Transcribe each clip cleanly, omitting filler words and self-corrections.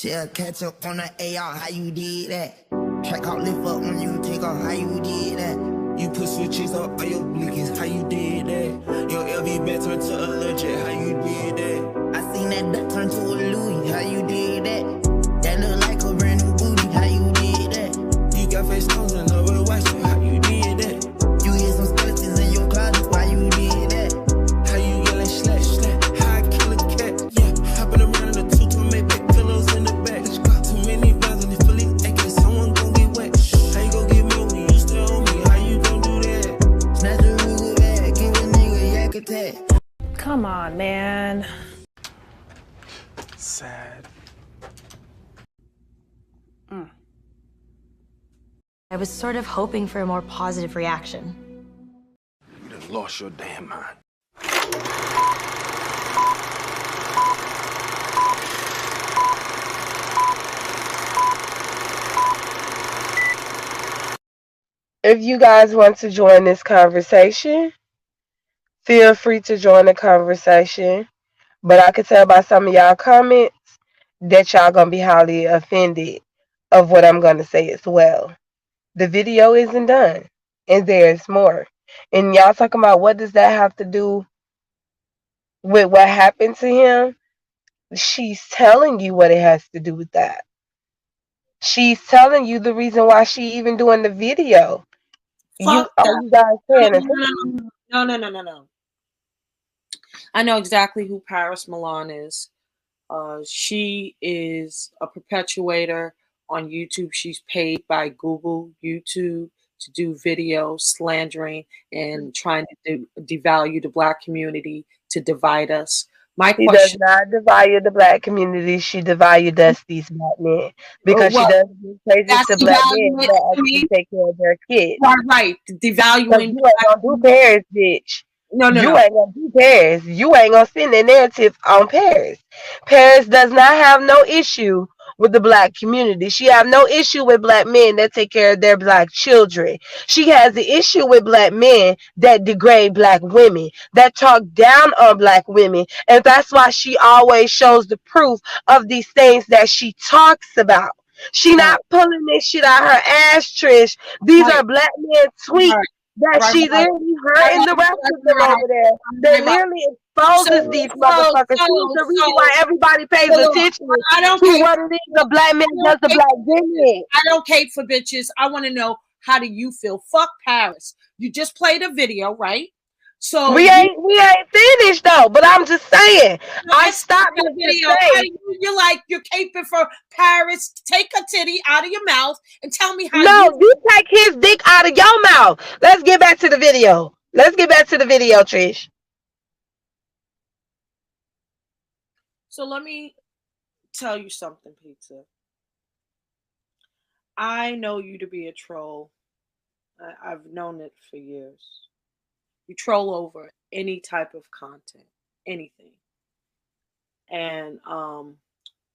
Shell catch up on the AR, how you did that? Track out lift up when you take off, how you did that? You put switches up on your blinkies, how you did that? Your LV back turned to a legit, how you did that? I seen that duck turn to a Louis, how you did that? That look like a brand new booty, how you did that? You got face stones and nobody watch you, how you did that? You hear some skeletons in your closet, why you did that? How you yelling slash slash, how I kill a cat, yeah. Hopping around in the two to make back pillows in the back. Too many rounds in the fully AK, someone gon' get wet. How you gon' get me when you still on me? How you gon' do that? Snatch a Ruger bag, give a nigga a yak attack. Come on, man. Sad. I was sort of hoping for a more positive reaction. You done lost your damn mind. If you guys want to join this conversation, feel free to join the conversation. But I can tell by some of y'all comments that y'all gonna be highly offended of what I'm gonna say as well. The video isn't done, and there's more. And y'all talking about what does that have to do with what happened to him? She's telling you what it has to do with that. She's telling you the reason why she even doing the video. You guys paying attention? No. I know exactly who Paris Milan is. She is a perpetuator on YouTube. She's paid by Google, YouTube to do videos slandering and trying to devalue the Black community, to divide us. She does not devalue the Black community. She devalued us, these Black men, because she doesn't give praises to Black men that actually take care of their kids. Right. Devaluing. You ain't gonna do Paris, bitch. No. Ain't gonna do Paris. You ain't gonna spin the narrative on Paris. Paris does not have no issue with the Black community. She have no issue with Black men that take care of their Black children. She has the issue with Black men that degrade Black women, that talk down on Black women. And that's why she always shows the proof of these things that she talks about. She not pulling this shit out her ass, Trish. These are Black men tweets that she literally her and the rest of them over there that literally exposes these motherfuckers. She's the reason why everybody pays attention to what it is a Black man does to Black women. I don't cape for bitches. I want to know, how do you feel? Fuck Paris. You just played a video, right? So we ain't finished though, but I'm just saying. I stopped the video. You're caping for Paris. Take a titty out of your mouth and tell me how. No, you take his dick out of your mouth. Let's get back to the video. Trish. So let me tell you something, Pizza. I know you to be a troll. I've known it for years. You troll over any type of content, anything. And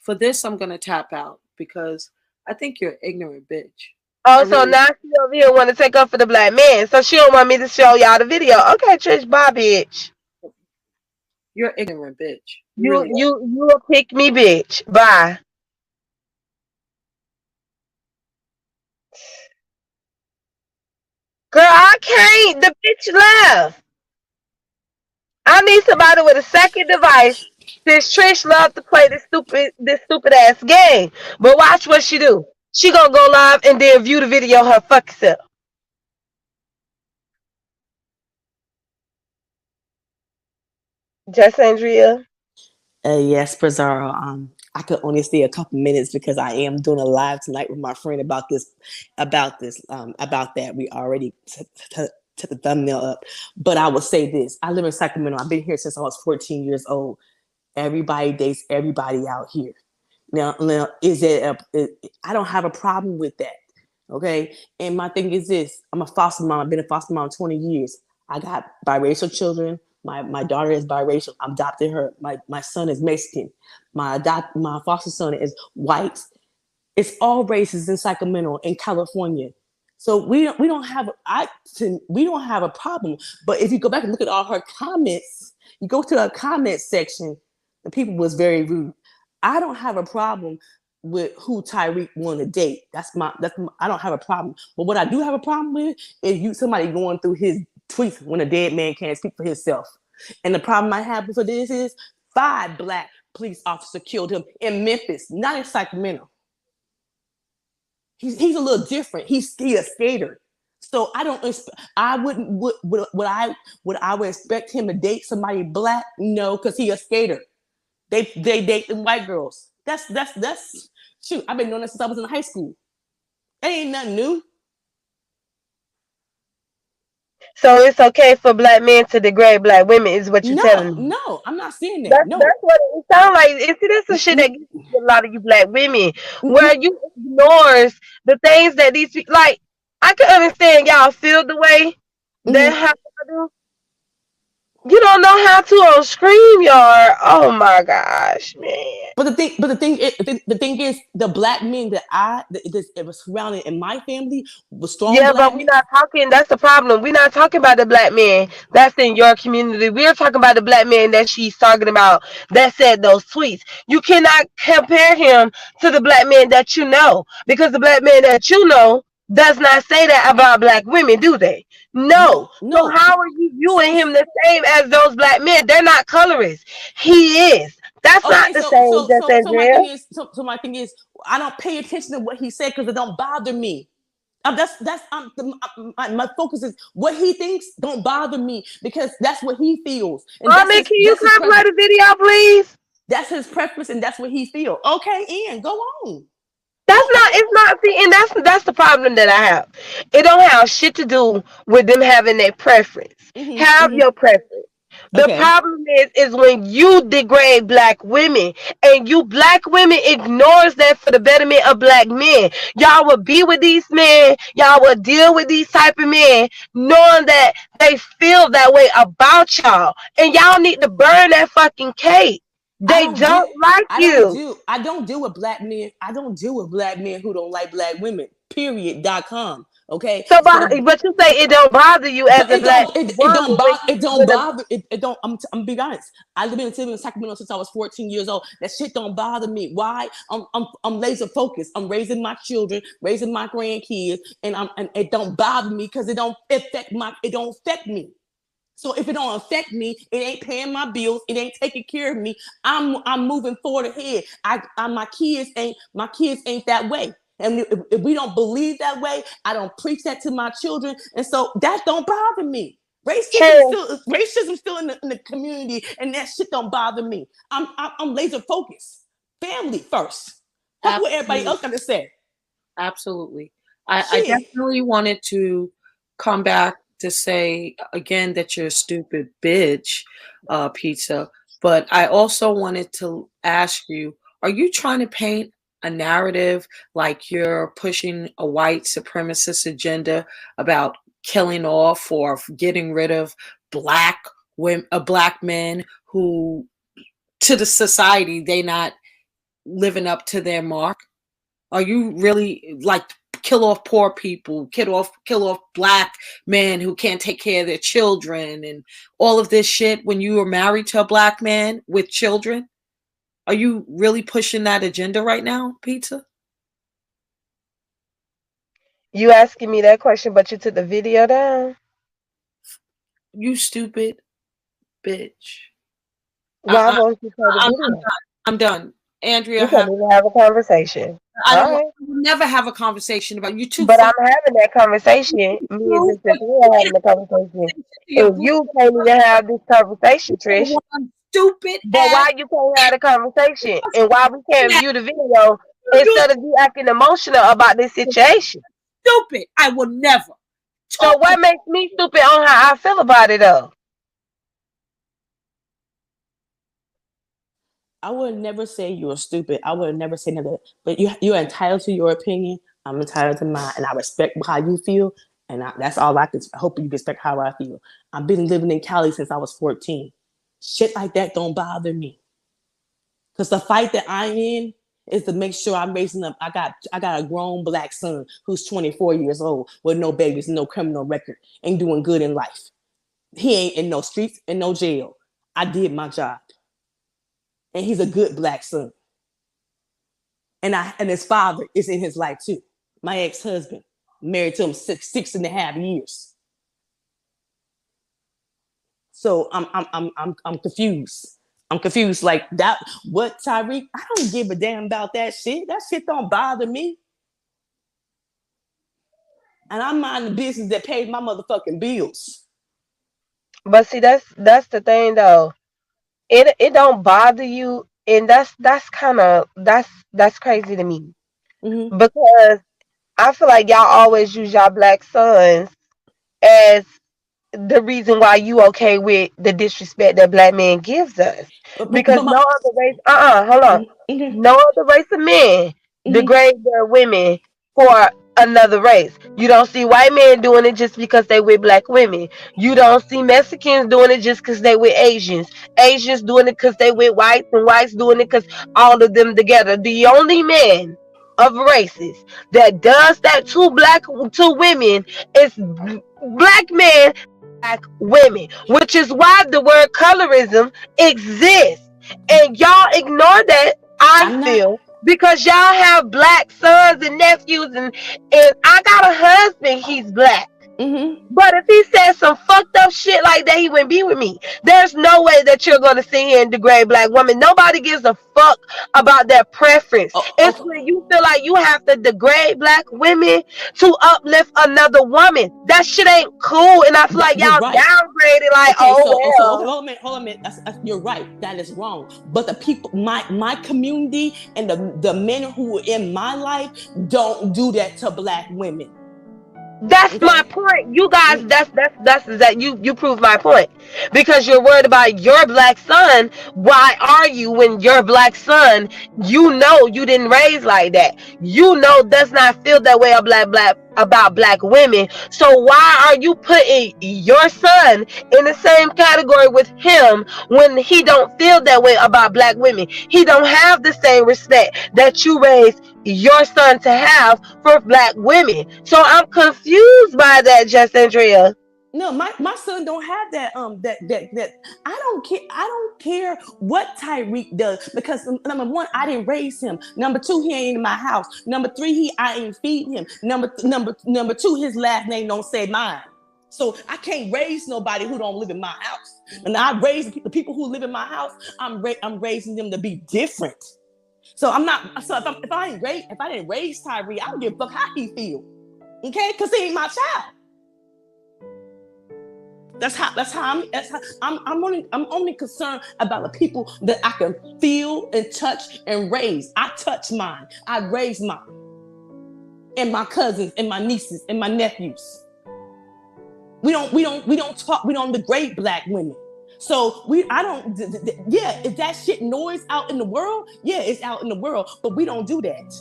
for this, I'm going to tap out because I think you're an ignorant bitch. Oh, so now she over here want to take up for the Black man. So she don't want me to show y'all the video. Okay, Trish, bye, bitch. You're an ignorant bitch. You a pick me, bitch. Bye. Girl, I can't. The bitch left. I need somebody with a second device. Since Trish loves to play this stupid ass game. But watch what she do. She gonna go live and then view the video her fucking self. Jess Andrea. Yes, Pizarro. I could only stay a couple minutes because I am doing a live tonight with my friend about that. We already took the thumbnail up. But I will say this. I live in Sacramento. I've been here since I was 14 years old. Everybody dates everybody out here. Now I don't have a problem with that. Okay. And my thing is this. I'm a foster mom. I've been a foster mom 20 years. I got biracial children. My daughter is biracial. I'm adopting her. My son is Mexican. My foster son is white. It's all races in Sacramento, in California. So we don't have a problem. But if you go back and look at all her comments, you go to her comment section, the people was very rude. I don't have a problem with who Tyreek want to date. I don't have a problem. But what I do have a problem with is somebody going through his tweets when a dead man can't speak for himself. And the problem I have with this is 5 Black police officers killed him in Memphis, not in Sacramento. He's a little different. He's a skater. So I would I expect him to date somebody Black? No, because he a skater. They date them white girls. That's shoot. I've been doing this since I was in high school. That ain't nothing new. So it's okay for Black men to degrade Black women, is what you're telling me? No, I'm not saying that. That's what it sounds like. See, that's the shit that gets a lot of you Black women, where you ignores the things that these people, like, I can understand y'all feel the way that how I do. You don't know how to on StreamYard. Oh my gosh, man. But the thing is, the Black men that was surrounded in my family was strong. Yeah, but we're not talking. That's the problem. We're not talking about the Black men that's in your community. We're talking about the Black man that she's talking about that said those tweets. You cannot compare him to the Black man that you know, because the Black man that you know does not say that about Black women, do they? No. So how are you viewing him the same as those Black men? They're not colorists. He is. That's not the same. So my thing is, I don't pay attention to what he said because it don't bother me. My focus is what he thinks don't bother me because that's what he feels. And can you play the video, please? That's his preference and that's what he feels. Okay, Ian, go on. That's the problem that I have. It don't have shit to do with them having their preference. Have your preference. The problem is when you degrade Black women and you Black women ignores that for the betterment of Black men. Y'all will be with these men. Y'all will deal with these type of men knowing that they feel that way about y'all. And y'all need to burn that fucking cake. They don't like you. I don't deal with Black men. I don't deal with Black men who don't like Black women. Period.com. Okay. So, but you say it don't bother you as a Black. It don't bother. It don't. I'm being honest. I live in Sacramento since I was 14 years old. That shit don't bother me. Why? I'm laser focused. I'm raising my children, raising my grandkids, and it don't bother me because it don't affect me. So if it don't affect me, it ain't paying my bills. It ain't taking care of me. I'm moving forward ahead. My kids ain't that way. And if we don't believe that way, I don't preach that to my children. And so that don't bother me. Racism still in the community, and that shit don't bother me. I'm laser focused. Family first. That's what everybody else got to say. Absolutely. I definitely wanted to come back to say again that you're a stupid bitch, Pizza. But I also wanted to ask you, are you trying to paint a narrative like you're pushing a white supremacist agenda about killing off or getting rid of Black women, Black men who, to the society, they not living up to their mark? Are you really like kill off poor people, kill off Black men who can't take care of their children and all of this shit when you are married to a Black man with children? Are you really pushing that agenda right now, Pizza? You asking me that question, but you took the video down? You stupid bitch. Why won't you tell the video? I'm done. Andrea, we can't even have a conversation. I will never have a conversation about you too. But I'm having that conversation. Me and this we're having a conversation. If you can't even have this conversation, Trish. Stupid. But why you can't have the conversation? And why we can't view the video instead of you acting emotional about this situation? Stupid. I will never. So what makes me stupid on how I feel about it though? I would never say you're stupid. I would never say nothing. But you're entitled to your opinion. I'm entitled to mine, and I respect how you feel. And that's all I can. I hope you respect how I feel. I've been living in Cali since I was 14. Shit like that don't bother me. Because the fight that I'm in is to make sure I'm raising up. I got a grown Black son who's 24 years old with no babies, no criminal record, and doing good in life. He ain't in no streets and no jail. I did my job. And he's a good Black son. and his father is in his life too. My ex-husband, married to him 6.5 years. So I'm confused. I'm confused. Like that, what, Tyreek? I don't give a damn about that shit. That shit don't bother me. And I mind the business that pays my motherfucking bills. But see, that's the thing though. It don't bother you, and that's crazy to me. Mm-hmm. Because I feel like y'all always use y'all black sons as the reason why you okay with the disrespect that black men gives us. Because no other race, hold on. Mm-hmm. No other race of men degrade their women for another race. You don't see white men doing it just because they with black women. You don't see Mexicans doing it just because they with Asians. Asians doing it because they with whites, and whites doing it because all of them together. The only man of races that does that to women is black men, black women, which is why the word colorism exists. And y'all ignore that, I feel, because y'all have black sons and nephews, and I got a husband, he's black. Mm-hmm. But if he said some fucked up shit like that, he wouldn't be with me. There's no way that you're going to sit here and degrade black women. Nobody gives a fuck about their preference. It's when you feel like you have to degrade black women to uplift another woman. That shit ain't cool. And I feel like y'all downgraded like, hold on a minute. You're right. That is wrong. But the people, my community and the men who are in my life don't do that to black women. That's my point. You guys, that's that you prove my point. Because you're worried about your black son. Why are you, when your black son, you know you didn't raise like that? You know does not feel that way about black women. So why are you putting your son in the same category with him when he don't feel that way about black women? He don't have the same respect that you raised your son to have for black women. So I'm confused by that, Just Andrea. No, my son don't have that that I don't care what Tyreek does, because number one, I didn't raise him. Number two, he ain't in my house. Number three, I ain't feeding him. Number two, his last name don't say mine. So I can't raise nobody who don't live in my house. And I raise the people who live in my house. I'm raising them to be different. So I'm not. So if I didn't raise Tyree, I don't give a fuck how he feel. Okay, because he ain't my child. I'm only concerned about the people that I can feel and touch and raise. I touch mine. I raise mine, and my cousins and my nieces and my nephews. We don't degrade black women. So if that shit noise out in the world, yeah, it's out in the world, but we don't do that.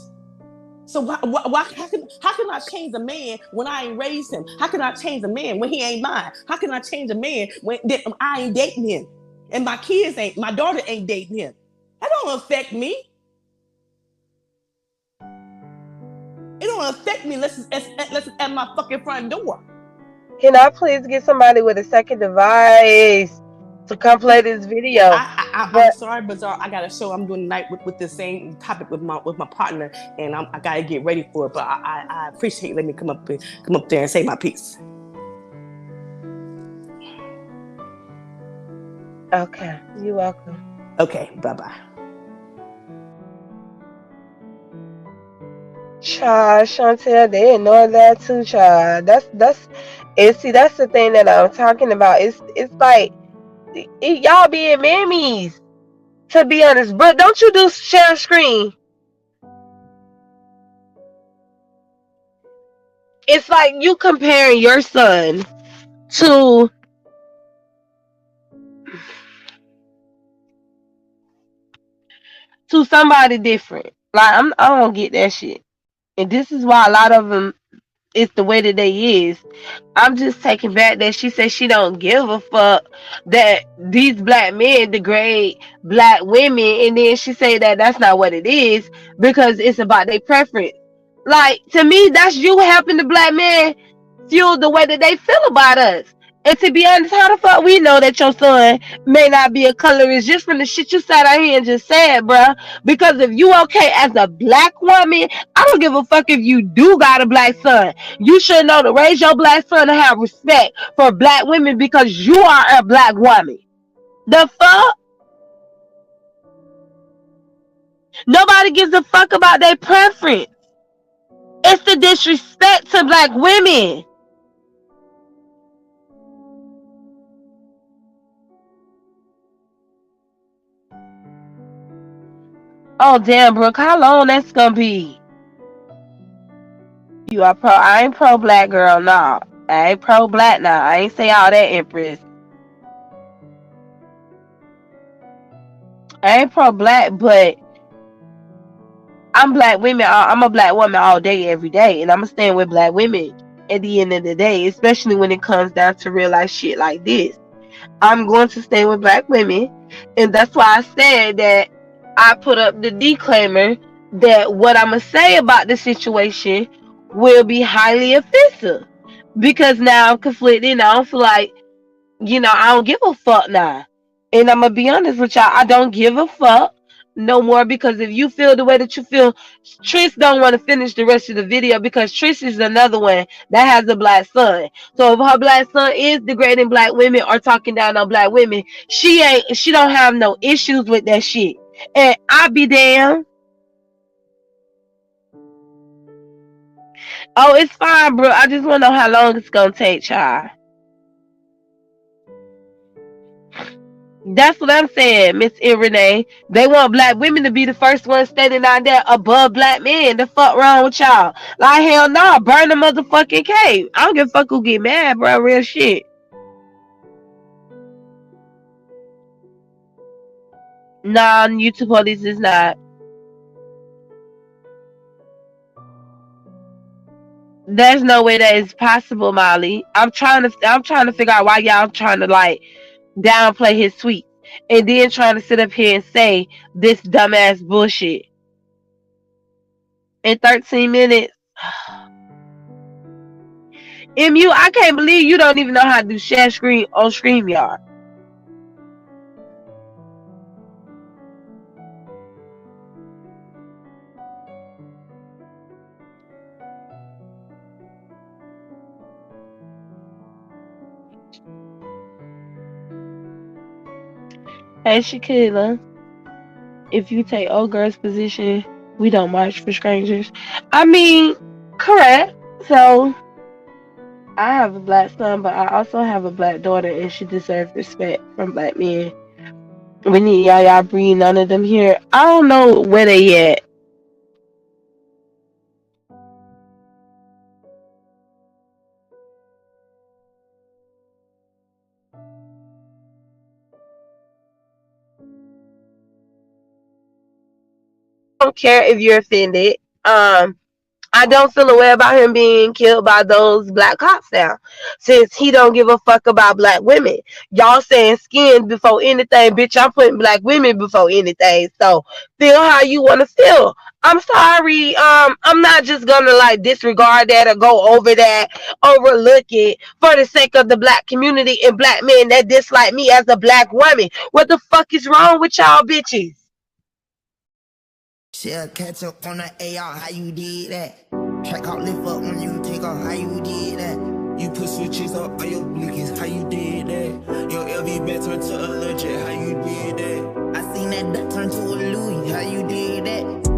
So how can I change a man when I ain't raised him? How can I change a man when he ain't mine? How can I change a man when I ain't dating him? And my daughter ain't dating him? That don't affect me. It don't affect me unless it's at my fucking front door. Can I please get somebody with a second device to come play this video? I'm sorry, Bazaar. I got a show I'm doing tonight with the same topic with my partner, and I gotta get ready for it. But I appreciate you letting me come up there and say my piece. Okay, you're welcome. Okay, bye. Child, Chantel, they ignore that too, child. That's the thing that I'm talking about. It's like y'all being mammies, to be honest. But don't you do share screen? It's like you comparing your son to somebody different. Like I don't get that shit. And this is why a lot of them, it's the way that they is. I'm just taking back that she said she don't give a fuck that these black men degrade black women, and then she say that that's not what it is because it's about their preference. Like, to me, that's you helping the black man fuel the way that they feel about us. And to be honest, how the fuck we know that your son may not be a colorist just from the shit you sat out here and just said, bruh? Because if you okay as a black woman, I don't give a fuck if you do got a black son. You should know to raise your black son to have respect for black women because you are a black woman. The fuck? Nobody gives a fuck about their preference. It's the disrespect to black women. Oh damn, Brooke, how long that's gonna be? You are pro? I ain't pro black girl, nah. I ain't pro black now. I ain't say all that, Empress. I ain't pro black, but I'm black women. I'm a black woman all day, every day, and I'm gonna stand with black women at the end of the day, especially when it comes down to real life shit like this. I'm going to stay with black women, and that's why I said that I put up the disclaimer that what I'm gonna say about the situation will be highly offensive because now I'm conflicted. I don't feel like, I don't give a fuck now, and I'm gonna be honest with y'all. I don't give a fuck no more because if you feel the way that you feel, Trish don't want to finish the rest of the video because Trish is another one that has a black son. So if her black son is degrading black women or talking down on black women, she don't have no issues with that shit. And I be damn. Oh, it's fine, bro. I just want to know how long it's gonna take, child. That's what I'm saying, Miss Renee. They want black women to be the first ones standing out there above black men. The fuck wrong with y'all? Like hell no, burn the motherfucking cave. I don't give a fuck who get mad, bro. Real shit. Nah, YouTube police is not. There's no way that is possible, Molly. I'm trying to figure out why y'all trying to like downplay his tweets and then trying to sit up here and say this dumbass bullshit in 13 minutes. MU, I can't believe you don't even know how to do share screen on StreamYard. Hey Shakila, if you take old girl's position, we don't march for strangers. I mean, correct. So I have a black son, but I also have a black daughter, and she deserves respect from black men. We need y'all bring none of them here. I don't know where they at. I don't care if you're offended. I don't feel a way about him being killed by those black cops now, since he don't give a fuck about black women. Y'all saying skin before anything, bitch. I'm putting black women before anything. So feel how you want to feel. I'm sorry. I'm not just gonna like disregard that or go over that, overlook it for the sake of the black community and black men that dislike me as a black woman. What the fuck is wrong with y'all bitches? She'll catch up on the AR, how you did that? Track out, lift up when you take off, how you did that? You put switches up on your blinkies, how you did that? Your LV bet turned to a legend, how you did that? I seen that turn to a Louis, how you did that?